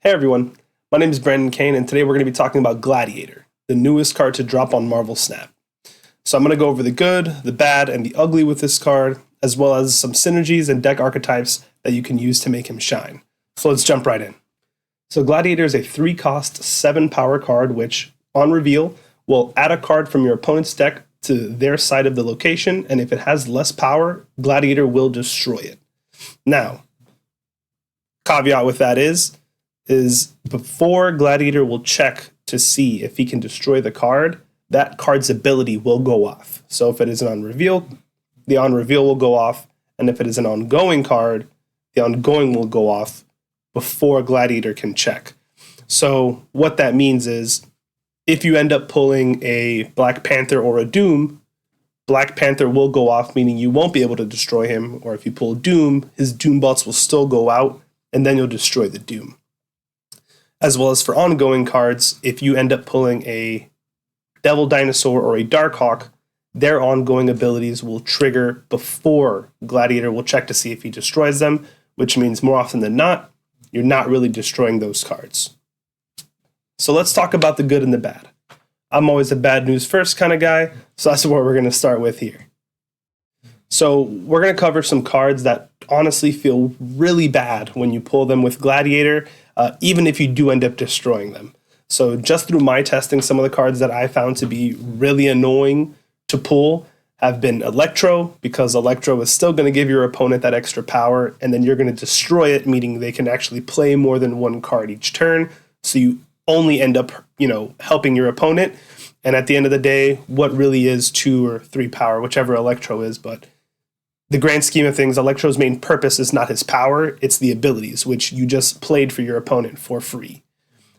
Hey everyone, my name is Brandon Kane, and today we're going to be talking about Gladiator, the newest card to drop on Marvel Snap. So I'm going to go over the good, the bad, and the ugly with this card, as well as some synergies and deck archetypes that you can use to make him shine. So let's jump right in. So Gladiator is a 3-cost, 7-power card, which, on reveal, will add a card from your opponent's deck to their side of the location, and if it has less power, Gladiator will destroy it. Now, caveat with that is before Gladiator will check to see if he can destroy the card, that card's ability will go off. So if it is an on reveal, the on reveal will go off, and if it is an ongoing card, the ongoing will go off before Gladiator can check. So what that means is if you end up pulling a Black Panther or a Doom, Black Panther will go off, meaning you won't be able to destroy him, or if you pull Doom, his Doom bolts will still go out, and then you'll destroy the Doom. As well as for ongoing cards, if you end up pulling a Devil Dinosaur or a Darkhawk, their ongoing abilities will trigger before Gladiator will check to see if he destroys them, which means more often than not, you're not really destroying those cards. So let's talk about the good and the bad. I'm always a bad news first kind of guy, so that's what we're going to start with here. So we're going to cover some cards that honestly feel really bad when you pull them with Gladiator, even if you do end up destroying them. So just through my testing, some of the cards that I found to be really annoying to pull have been Electro, because Electro is still going to give your opponent that extra power, and then you're going to destroy it, meaning they can actually play more than one card each turn, so you only end up, helping your opponent. And at the end of the day, what really is 2 or 3 power, whichever Electro is, but the grand scheme of things, Electro's main purpose is not his power, it's the abilities, which you just played for your opponent for free.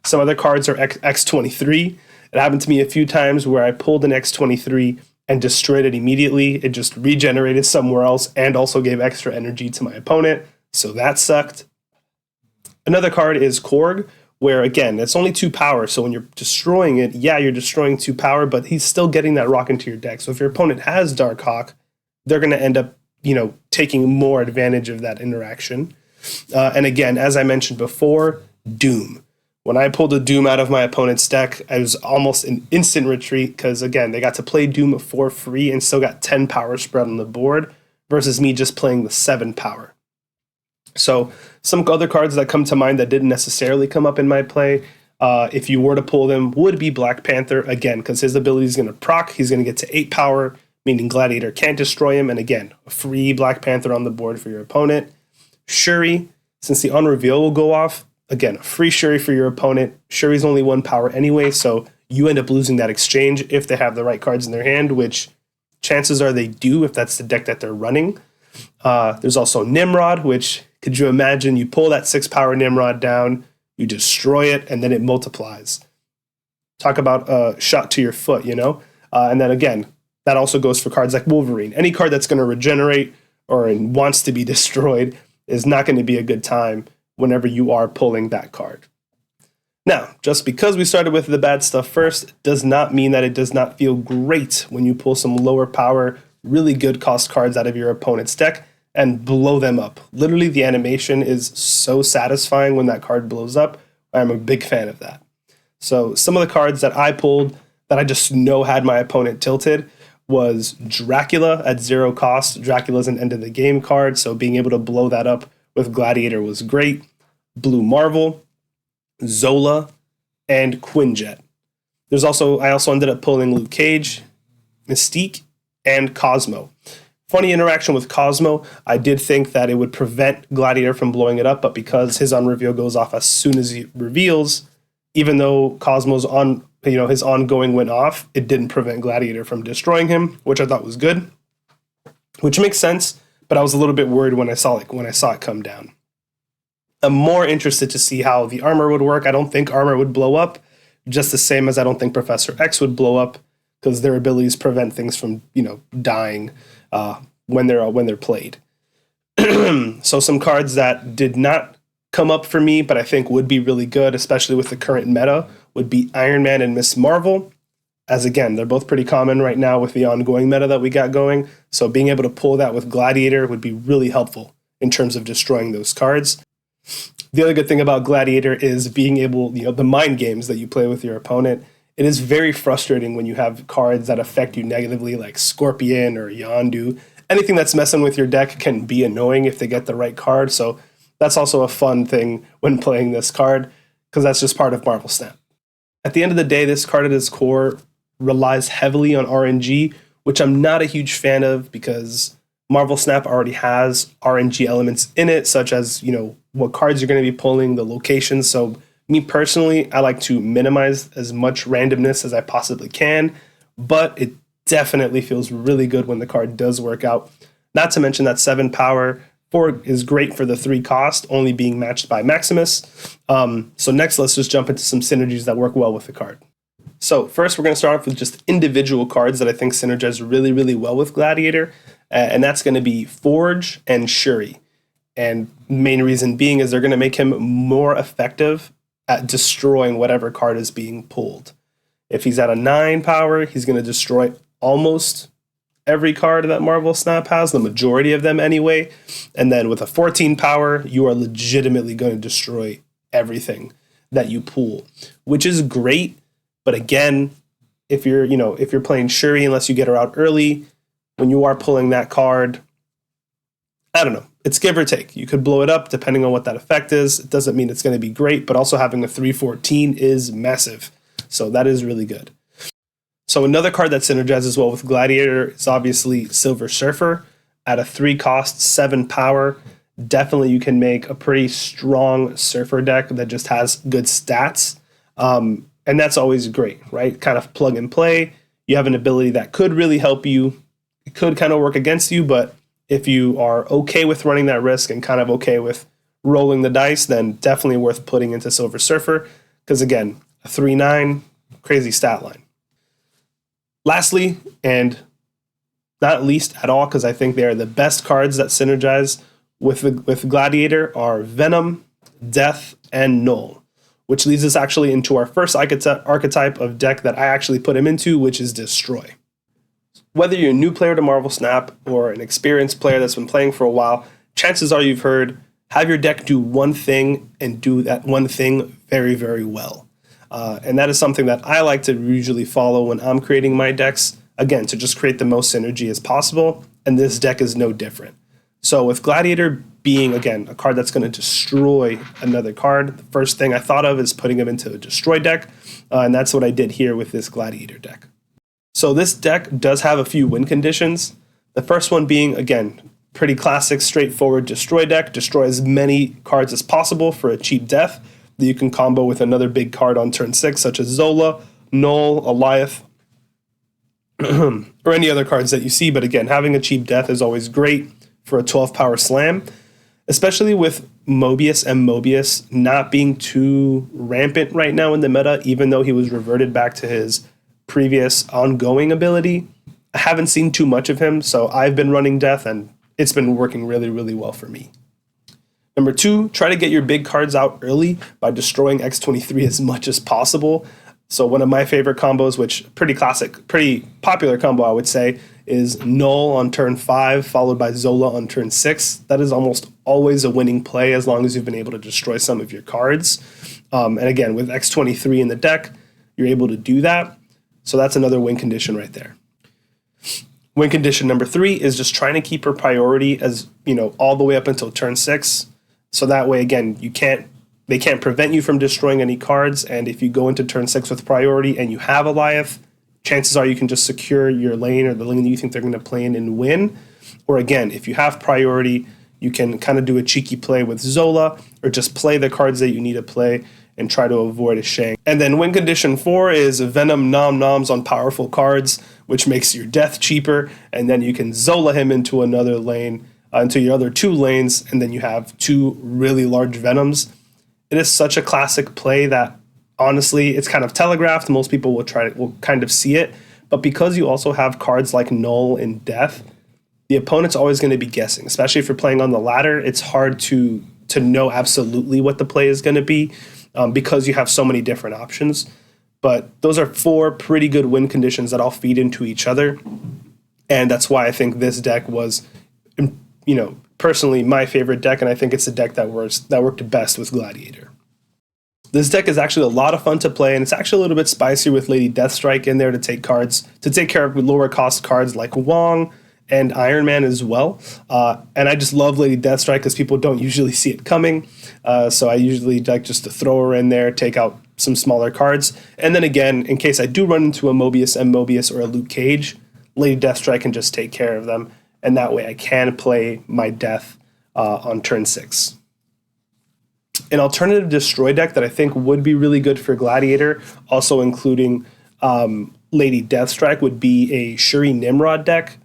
Some other cards are X23. It happened to me a few times where I pulled an X23 and destroyed it immediately. It just regenerated somewhere else and also gave extra energy to my opponent, so that sucked. Another card is Korg, where again, it's only 2 power, so when you're destroying it, yeah, you're destroying 2 power, but he's still getting that rock into your deck. So if your opponent has Darkhawk, they're going to end up taking more advantage of that interaction. And again, as I mentioned before, Doom. When I pulled a Doom out of my opponent's deck, I was almost an instant retreat because, again, they got to play Doom for free and still got 10 power spread on the board versus me just playing the 7 power. So some other cards that come to mind that didn't necessarily come up in my play, if you were to pull them, would be Black Panther, again, because his ability is going to proc. He's going to get to 8 power, meaning Gladiator can't destroy him, and again, a free Black Panther on the board for your opponent. Shuri, since the on-reveal will go off, again, a free Shuri for your opponent. Shuri's only 1 power anyway, so you end up losing that exchange if they have the right cards in their hand, which chances are they do if that's the deck that they're running. There's also Nimrod, which, could you imagine, you pull that 6-power Nimrod down, you destroy it, and then it multiplies. Talk about a shot to your foot, And then again, that also goes for cards like Wolverine. Any card that's going to regenerate or wants to be destroyed is not going to be a good time whenever you are pulling that card. Now, just because we started with the bad stuff first does not mean that it does not feel great when you pull some lower power, really good cost cards out of your opponent's deck and blow them up. Literally, the animation is so satisfying when that card blows up. I'm a big fan of that. So some of the cards that I pulled that I just know had my opponent tilted was Dracula at 0 cost. Dracula's an end of the game card, so being able to blow that up with Gladiator was great. Blue Marvel, Zola, and Quinjet. I also ended up pulling Luke Cage, Mystique, and Cosmo. Funny interaction with Cosmo. I did think that it would prevent Gladiator from blowing it up, but because his on-reveal goes off as soon as he reveals, even though Cosmo's his ongoing went off, it didn't prevent Gladiator from destroying him, which I thought was good, which makes sense, but I was a little bit worried when I saw it come down. I'm more interested to see how the armor would work. I don't think armor would blow up, just the same as I don't think Professor X would blow up, because their abilities prevent things from, dying when they're played. So some cards that did not come up for me, but I think would be really good, especially with the current meta, would be Iron Man and Miss Marvel. As again, they're both pretty common right now with the ongoing meta that we got going. So being able to pull that with Gladiator would be really helpful in terms of destroying those cards. The other good thing about Gladiator is being able, the mind games that you play with your opponent. It is very frustrating when you have cards that affect you negatively, like Scorpion or Yondu. Anything that's messing with your deck can be annoying if they get the right card. So that's also a fun thing when playing this card, because that's just part of Marvel Snap. At the end of the day, this card at its core relies heavily on RNG, which I'm not a huge fan of because Marvel Snap already has RNG elements in it, such as, what cards you're going to be pulling, the locations. So me personally, I like to minimize as much randomness as I possibly can, but it definitely feels really good when the card does work out. Not to mention that 7 power, 4 is great for the 3 cost, only being matched by Maximus. So next, let's just jump into some synergies that work well with the card. So first, we're going to start off with just individual cards that I think synergize really, really well with Gladiator, and that's going to be Forge and Shuri. And main reason being is they're going to make him more effective at destroying whatever card is being pulled. If he's at a 9 power, he's going to destroy almost every card that Marvel Snap has, the majority of them anyway. And then with a 14 power, you are legitimately going to destroy everything that you pull, which is great. But again, if you're playing Shuri, unless you get her out early, when you are pulling that card, I don't know. It's give or take. You could blow it up depending on what that effect is. It doesn't mean it's going to be great, but also having a 314 is massive. So that is really good. So another card that synergizes well with Gladiator is obviously Silver Surfer. At a 3 cost, 7 power, definitely you can make a pretty strong Surfer deck that just has good stats. And that's always great, right? Kind of plug and play. You have an ability that could really help you. It could kind of work against you, but if you are okay with running that risk and kind of okay with rolling the dice, then definitely worth putting into Silver Surfer. Because again, a 3/9, crazy stat line. Lastly, and not least at all, because I think they are the best cards that synergize with Gladiator, are Venom, Death, and Null, which leads us actually into our first archetype of deck that I actually put him into, which is Destroy. Whether you're a new player to Marvel Snap or an experienced player that's been playing for a while, chances are you've heard, have your deck do one thing and do that one thing very, very well. And that is something that I like to usually follow when I'm creating my decks, again, to just create the most synergy as possible, and this deck is no different. So with Gladiator being, again, a card that's going to destroy another card, the first thing I thought of is putting him into a Destroy deck, and that's what I did here with this Gladiator deck. So this deck does have a few win conditions. The first one being, again, pretty classic, straightforward Destroy deck. Destroy as many cards as possible for a cheap death that you can combo with another big card on turn 6, such as Zola, Null, Eliath, or any other cards that you see. But again, having a cheap death is always great for a 12 power slam, especially with Mobius and Mobius not being too rampant right now in the meta, even though he was reverted back to his previous ongoing ability. I haven't seen too much of him, so I've been running Death, and it's been working really, really well for me. Number 2, try to get your big cards out early by destroying X-23 as much as possible. So one of my favorite combos, which pretty classic, pretty popular combo, I would say, is Null on turn 5, followed by Zola on turn 6. That is almost always a winning play as long as you've been able to destroy some of your cards. And again, with X-23 in the deck, you're able to do that. So that's another win condition right there. Win condition number 3 is just trying to keep her priority as, all the way up until turn 6. So that way, again, they can't prevent you from destroying any cards. And if you go into turn 6 with priority and you have Eliath, chances are you can just secure your lane or the lane that you think they're going to play in and win. Or again, if you have priority, you can kind of do a cheeky play with Zola or just play the cards that you need to play and try to avoid a shank. And then win condition 4 is Venom Nom Noms on powerful cards, which makes your death cheaper, and then you can Zola him into another lane, into your other 2 lanes, and then you have 2 really large Venoms. It is such a classic play that, honestly, it's kind of telegraphed. Most people will kind of see it, but because you also have cards like Null and Death, the opponent's always going to be guessing, especially if you're playing on the ladder. It's hard to know absolutely what the play is going to be, because you have so many different options. But those are 4 pretty good win conditions that all feed into each other. And that's why I think this deck was, personally my favorite deck, and I think it's the deck that worked best with Gladiator. This deck is actually a lot of fun to play, and it's actually a little bit spicier with Lady Deathstrike in there to take care of lower cost cards like Wong and Iron Man as well. And I just love Lady Deathstrike because people don't usually see it coming. So I usually like just to throw her in there, take out some smaller cards. And then again, in case I do run into a Mobius, M. Mobius, or a Luke Cage, Lady Deathstrike can just take care of them. And that way I can play my death on turn 6. An alternative destroy deck that I think would be really good for Gladiator, also including Lady Deathstrike, would be a Shuri Nimrod deck.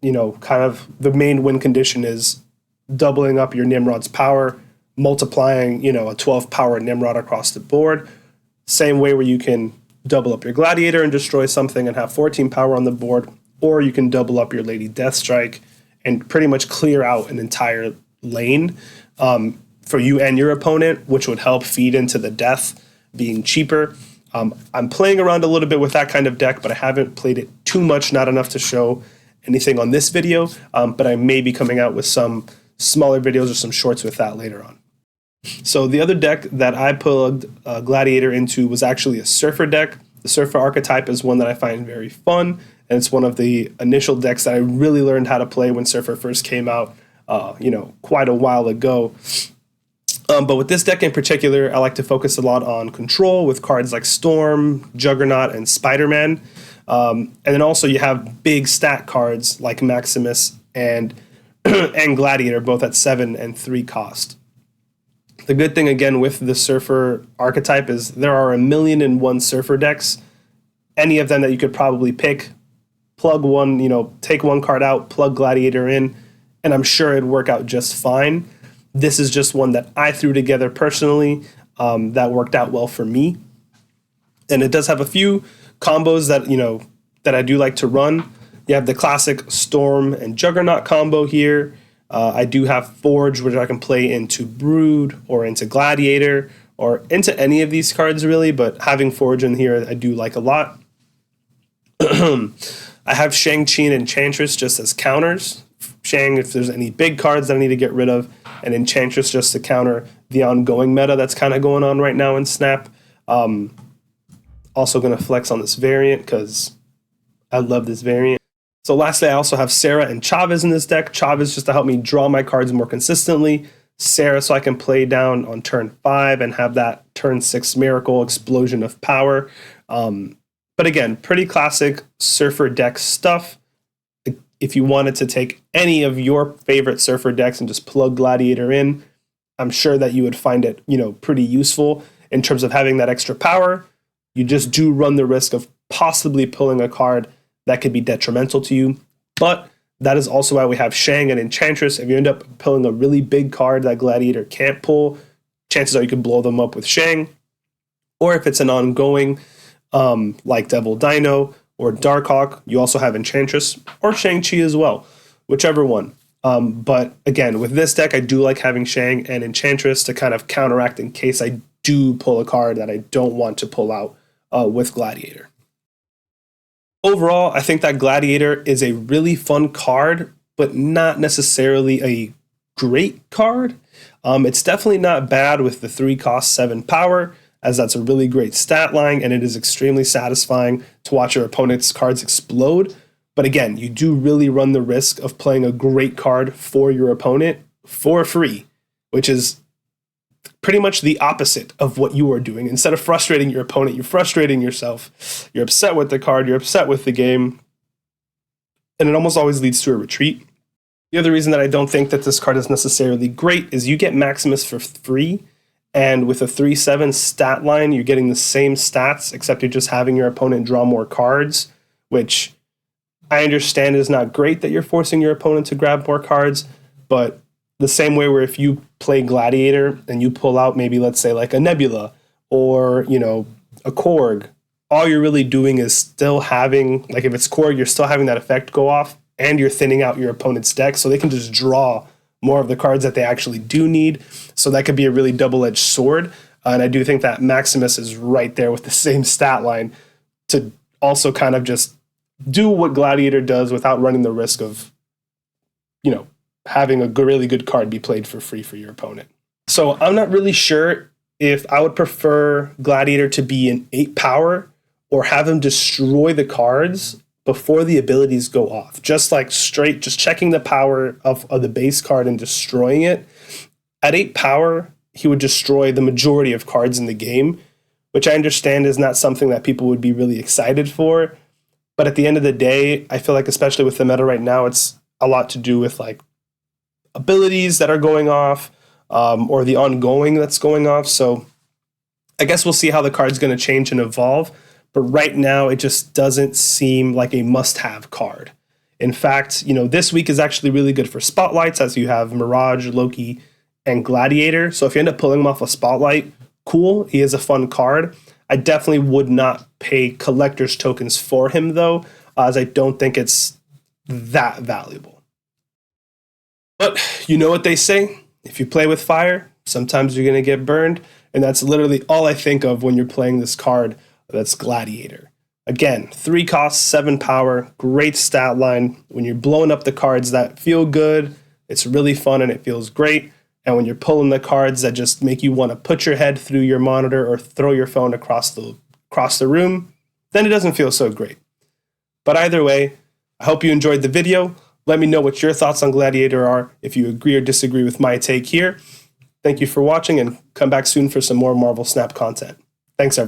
You know, kind of the main win condition is doubling up your Nimrod's power, multiplying, a 12 power Nimrod across the board. Same way where you can double up your Gladiator and destroy something and have 14 power on the board, or you can double up your Lady Deathstrike and pretty much clear out an entire lane for you and your opponent, which would help feed into the death being cheaper. I'm playing around a little bit with that kind of deck, but I haven't played it too much, not enough to show anything on this video, but I may be coming out with some smaller videos or some shorts with that later on. So the other deck that I plugged Gladiator into was actually a Surfer deck. The Surfer archetype is one that I find very fun, and it's one of the initial decks that I really learned how to play when Surfer first came out, quite a while ago. But with this deck in particular, I like to focus a lot on control with cards like Storm, Juggernaut, and Spider-Man. And then also you have big stat cards like Maximus and and Gladiator, both at 7 and 3 cost. The good thing, again, with the Surfer archetype is there are 1,000,001 Surfer decks. Any of them that you could probably pick, plug one, take one card out, plug Gladiator in, and I'm sure it'd work out just fine. This is just one that I threw together personally that worked out well for me. And it does have a few combos that I do like to run. You have the classic Storm and Juggernaut combo here. I do have Forge, which I can play into Brood or into Gladiator or into any of these cards really, but having Forge in here I do like a lot. I have Shang-Chi and Enchantress just as counters. Shang, if there's any big cards that I need to get rid of, and Enchantress just to counter the ongoing meta that's kind of going on right now in Snap. Also going to flex on this variant because I love this variant. So lastly, I also have Sarah and Chavez in this deck. Chavez just to help me draw my cards more consistently. Sarah so I can play down on turn 5 and have that turn 6 miracle explosion of power. But again, pretty classic Surfer deck stuff. If you wanted to take any of your favorite Surfer decks and just plug Gladiator in, I'm sure that you would find it, pretty useful in terms of having that extra power. You just do run the risk of possibly pulling a card that could be detrimental to you. But that is also why we have Shang and Enchantress. If you end up pulling a really big card that Gladiator can't pull, chances are you can blow them up with Shang. Or if it's an ongoing, like Devil Dino or Darkhawk, you also have Enchantress or Shang-Chi as well, whichever one. But again, with this deck, I do like having Shang and Enchantress to kind of counteract in case I do pull a card that I don't want to pull out with Gladiator. Overall, I think that Gladiator is a really fun card, but not necessarily a great card. It's definitely not bad with the 3 cost 7 power, as that's a really great stat line, and it is extremely satisfying to watch your opponent's cards explode. But again, you do really run the risk of playing a great card for your opponent for free, which is pretty much the opposite of what you are doing. Instead of frustrating your opponent, you're frustrating yourself. You're upset with the card, you're upset with the game, and it almost always leads to a retreat. The other reason that I don't think that this card is necessarily great is you get Maximus for free, and with a 3/7 stat line, you're getting the same stats, except you're just having your opponent draw more cards, which I understand is not great that you're forcing your opponent to grab more cards, but the same way where if you play Gladiator and you pull out maybe, let's say, like a Nebula or, a Korg, all you're really doing is still having, like if it's Korg, you're still having that effect go off, and you're thinning out your opponent's deck so they can just draw more of the cards that they actually do need. So that could be a really double-edged sword. And I do think that Maximus is right there with the same stat line to also kind of just do what Gladiator does without running the risk of, having a really good card be played for free for your opponent. So I'm not really sure if I would prefer Gladiator to be an 8 power or have him destroy the cards before the abilities go off. Just like straight, just checking the power of the base card and destroying it. At 8 power, he would destroy the majority of cards in the game, which I understand is not something that people would be really excited for. But at the end of the day, I feel like, especially with the meta right now, it's a lot to do with like abilities that are going off, or the ongoing that's going off. So I guess we'll see how the card's going to change and evolve. But right now, it just doesn't seem like a must-have card. In fact, this week is actually really good for spotlights, as you have Mirage, Loki, and Gladiator. So if you end up pulling him off a spotlight, cool. He is a fun card. I definitely would not pay collector's tokens for him, though, as I don't think it's that valuable. But you know what they say? If you play with fire, sometimes you're going to get burned. And that's literally all I think of when you're playing this card. That's Gladiator. Again, 3 costs, 7 power, great stat line. When you're blowing up the cards that feel good, it's really fun and it feels great. And when you're pulling the cards that just make you want to put your head through your monitor or throw your phone across the room, then it doesn't feel so great. But either way, I hope you enjoyed the video. Let me know what your thoughts on Gladiator are, if you agree or disagree with my take here. Thank you for watching, and come back soon for some more Marvel Snap content. Thanks, everyone.